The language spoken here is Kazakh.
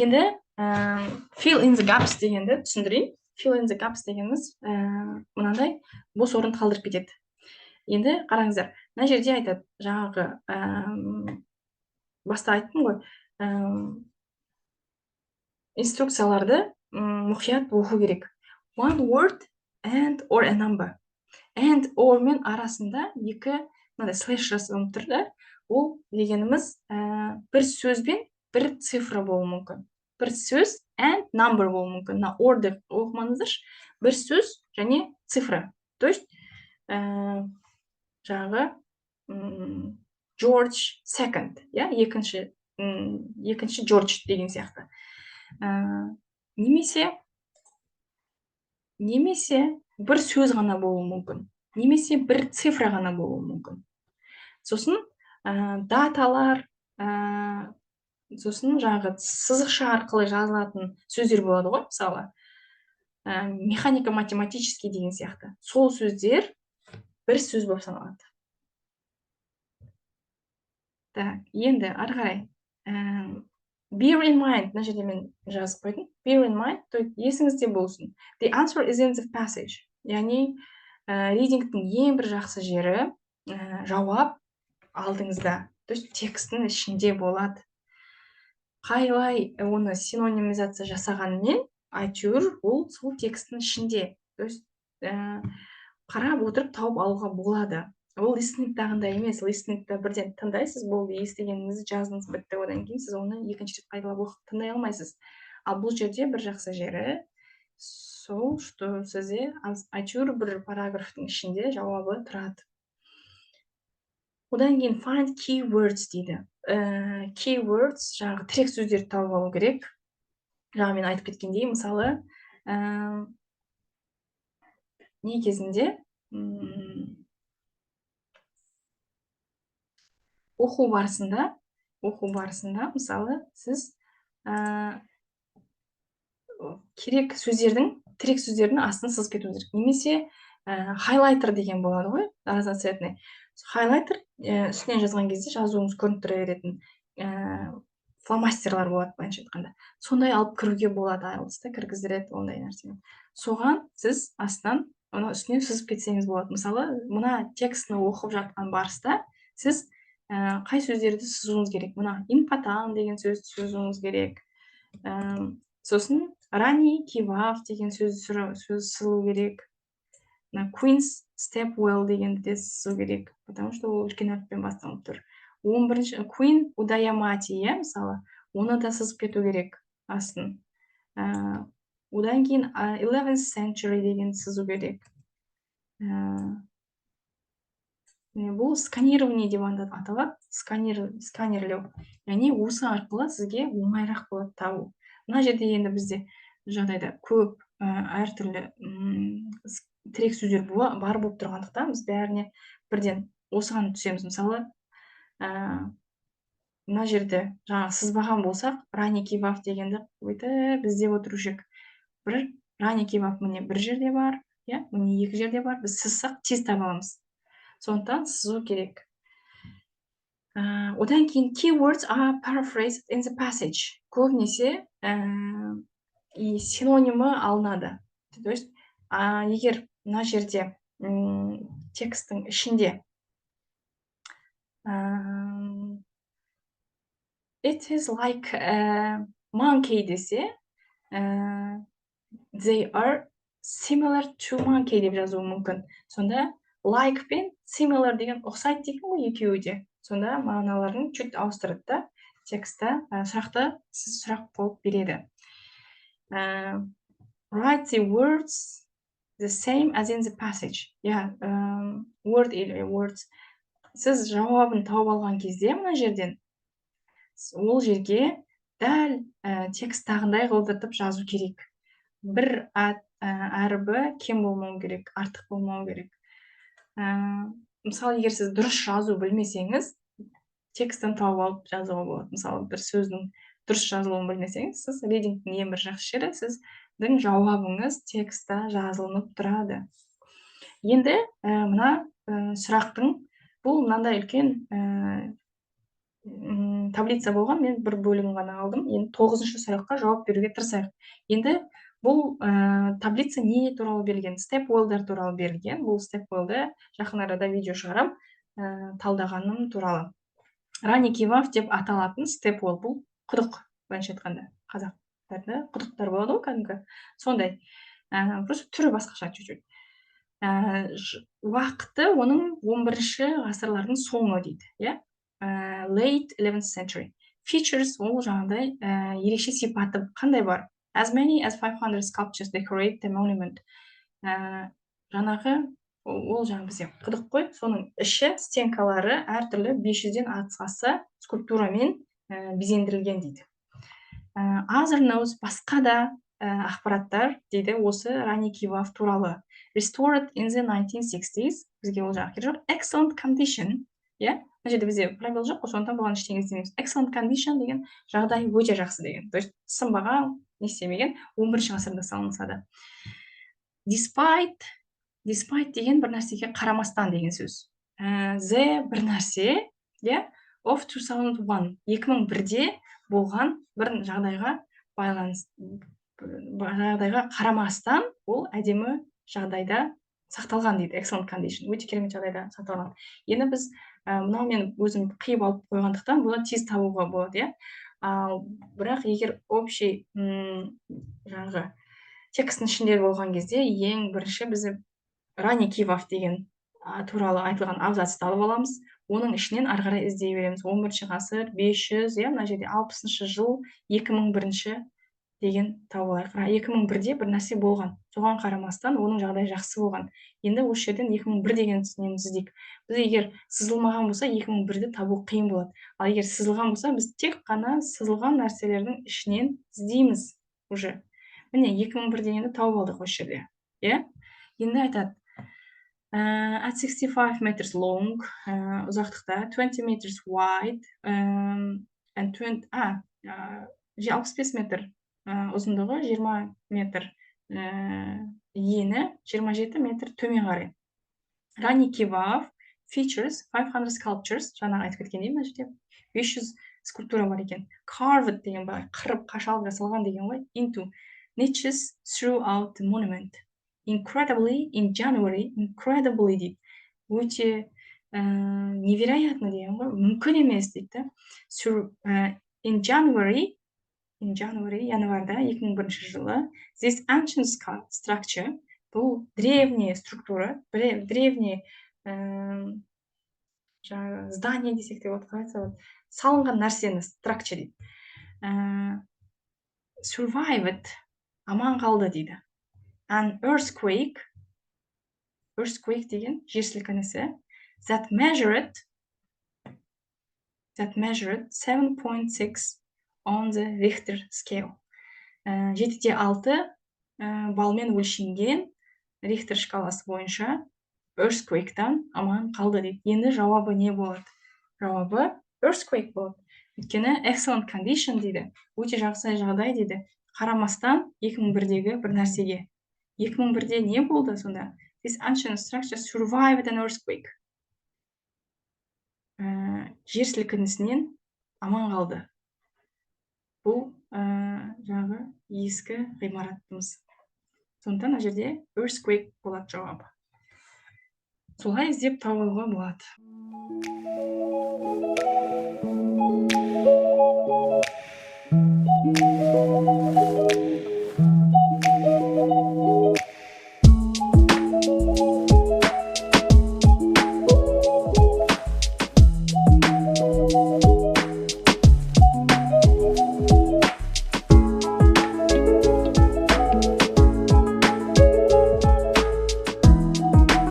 Енді fill in the gaps дегенді түсіндірейін. Fill in the gaps дегеніміз мынандай бос орын қалдырып кетеді. Енді қараңыздар, мына жерде айтады, жаңағы баста айттым ғой, инструкцияларды мұқият оқу керек. One word and or a number. And or мен арасында екі мынандай слэш жасалып тұр да. Ол дегеніміз бір сөз бен бір цифра болуы мүмкін. Бір сөз and number болуы мүмкін. Мына orды оқымаңыздаршы. Бір сөз және цифра. То есть жаңағы George second, екінші George деген сияқты. Немесе бір сөз ғана болуы мүмкін. Немесе бір цифра ғана болуы мүмкін. Сосын даталар, сосын жаңағы сызықша арқылы жазылатын сөздер болады ғой, мысалы. Механико-математический деген сияқты. Сол сөздер бір сөз болып саналады. Так, енді ары қарай. Bear in mind, мына жерде мен жазып қойдым. Bear in mind, то есть есіңізде болсын. The answer is in the passage. Яғни ридингтің ең бір жақсы жері жауап алдыңызда. То есть текстің ішінде болады. Қалай оны синонимизация жасағанмен, әйтеуір ол сол текстің ішінде. То есть қарап отырып тауып алуға болады. Ол листнингтағындай емес, листнингта бірден тыңдайсыз, болды, естігеніңізді жаздыңыз, бітті, одан кейін сіз оны екінші рет қайталап оқып тыңдай алмайсыз. Ал бұл жерде бір жақсы жері сол, что сізде әйтеуір бір параграфтың ішінде жауабы тұрады. Одан кейін find keywords дейді. Keywords жаңағы тірек сөздерді тауып алу керек. Жаңа мен айтып кеткендей, мысалы, не кезінде оқу барысында, мысалы, сіз керек сөздердің, тірек сөздердің астын сызып кету керек. Немесе хайлайтер деген болады ғой, разноцветный. Хайлайтер үстіне жазған кезде жазуыңыз көрініп тұра беретін фломастерлар болады, былайша айтқанда. Сондай алып кіруге болады, IELTS-та кіргіздіреді ондай нәрсені. Соған сіз астынан оны үстіне сызып кетсеңіз болады. Мысалы, мына текстіні оқып жатқан барыста сіз қай сөздерді сызуыңыз керек? Мына импотан деген сөзді сызуыңыз керек. Сосын ранний give up деген сөз сызылу керек. Queen's step well дегенді де сызу керек, потому что ол үлкен әріппен басталып тұр. 11-ші Queen удайамати, мысалы, оны да сызып кету керек астын. Одан кейін 11th century деген сызу керек. Бұл сканирование деп аталады, сканерлеу. Яғни осы арқылы сізге оңайырақ болады табу. Мына жерде енді бізде жағдайда көп әртүрлі тірек сөздер бар болып тұрғандықтан біз бәріне бірден осыған түсеміз. Мысалы, мына жерде жаңа сызбаған болсақ, ранний give up дегенді бізде отырушек. Бір ранний give up міне бір жерде бар, міне екі жерде бар. Біз сызсақ тез таба аламыз. Сондықтан сызу керек. Одан кейін keywords are paraphrased in the passage. Көбінесе синонимы алынады. То есть, егер мына жерде текстің ішінде it is like a monkey десе, they are similar to monkey деп жазуы мүмкін. Сонда like пен similar деген ұқсайды деген ғой екеуі де. Сонда мағыналарын чуть ауыстырады да, текстта сұрақты сіз сұрақ қойып береді. Write the words the same as in the passage. Word или words. Сіз жауабын тауып алған кезде мына жерден ол жерге дәл тексттағындай қылдыртып жазу керек. Бір әрібі кем болмау керек, артық болмау керек. Мысалы, егер сіз дұрыс жазу білмесеңіз, текстін тауып алып жазуға болады. Мысалы, бір сөздің дұрыс жазылуын білмесеңіз, сіз ридингтің ең бір жақсы жері, сіздің жауабыңыз текстта жазылынып тұрады. Енді мына сұрақтың бұл мынандай үлкен таблица болған, мен бір бөлігін ғана алдым. Енді 9-шы сұраққа жауап беруге тырысайық. Енді бұл таблица не туралы берілген? Степуэллдар туралы берілген. Бұл степуэллды жақын арада видео шығарам, талдағаным туралы. Ранний give деп аталатын степуэлл бұл құдық, былайша айтқанда. Қазақтарда құдықтар болады ғой кәдімгі. Сондай. Просто түрі басқаша чуть-чуть. Уақыты оның 11-ші ғасырлардың соңы дейді, иә? Late 11th century. Features ол жаңағыдай ерекше сипаты қандай бар? As many as 500 sculptures decorate the monument. Жаңағы ол жаңағы бізде құдық қой, соның іші стенкалары әртүрлі 500-ден аса скульптурамен безендірілген дейді. Other notes, басқа да ақпараттар дейді осы ранний give туралы. Restored in the 1960s. Бізге ол жағы керек жоқ. Excellent condition. Иә? Мына жерде бізде пробел жоқ, сондықтан бұған ештеңе істемейміз. Excellent condition деген жағдай өте жақсы деген. То есть сынбаған, не істемеген, 11-ші ғасырда салынса да. Despite деген бір нәрсеге қарамастан деген сөз. The бір нәрсе, иә? Of 2001. 2001-де болған бір жағдайға қарамастан, ол әдемі жағдайда сақталған дейді. Excellent condition. Өте керемет жағдайда сақталған. Енді біз мынау мен өзім қиып алып қойғандықтан бұны тез табуға болады, иә? Бірақ егер общий жаңағы текстің ішінде болған кезде ең бірінші біз ранний give деген туралы айтылған абзацты алып аламыз. Оның ішінен ары қарай іздей береміз. 11-ші ғасыр, 500, иә, мына жерде 60-шы жыл, 2001-ші деген тауып алайық. 2001-де бір нәрсе болған. Соған қарамастан оның жағдайы жақсы болған. Енді осы жерден 2001 деген нені іздейік. Біз егер сызылмаған болса, 2001-де табу қиын болады. Ал егер сызылған болса, біз тек қана сызылған нәрселердің ішінен іздейміз уже. Міне 2001 дегенді тауып алдық осы жерде. Иә? Енді айтады. At 65 meters long, ұзақтықта, 20 meters wide, and 65 метр ұзындығы, 20 метр ені, 27 метр төмен қарай. Ранний give features 500 sculptures, жаңағы айтып кеткендей ме жерде? 500 скульптура бар екен. Carved деген бар, қырып, қашалып жасалған деген ғой. Into niches throughout the monument. Incredibly, in January, incredibly дейді. Өте невероятно деген ғой, мүмкін емес дейді. In January, январда, 2001 жылы, this ancient structure, бұл древняя структура, древний здание десек те болады, салынған нәрсені structure дейді. Survived, аман қалды дейді. An earthquake деген жер сілкінісі, that measured 7.6 on the Richter scale. 7.6 балмен өлшенген Richter шкаласы бойынша earthquake-тан аман қалды дейді. Енді жауабы не болады? Жауабы earthquake болады. Өйткені excellent condition дейді. Өте жақсы жағдай дейді. Қарамастан 2001-дегі бір нәрсеге. 2001-де не болды сонда? This ancient structure survived an earthquake. Жер сілкінісінен аман қалды. Бұл жаңағы ескі ғимаратымыз. Сондықтан мына жерде earthquake болады жауабы. Солай іздеп табуға болады.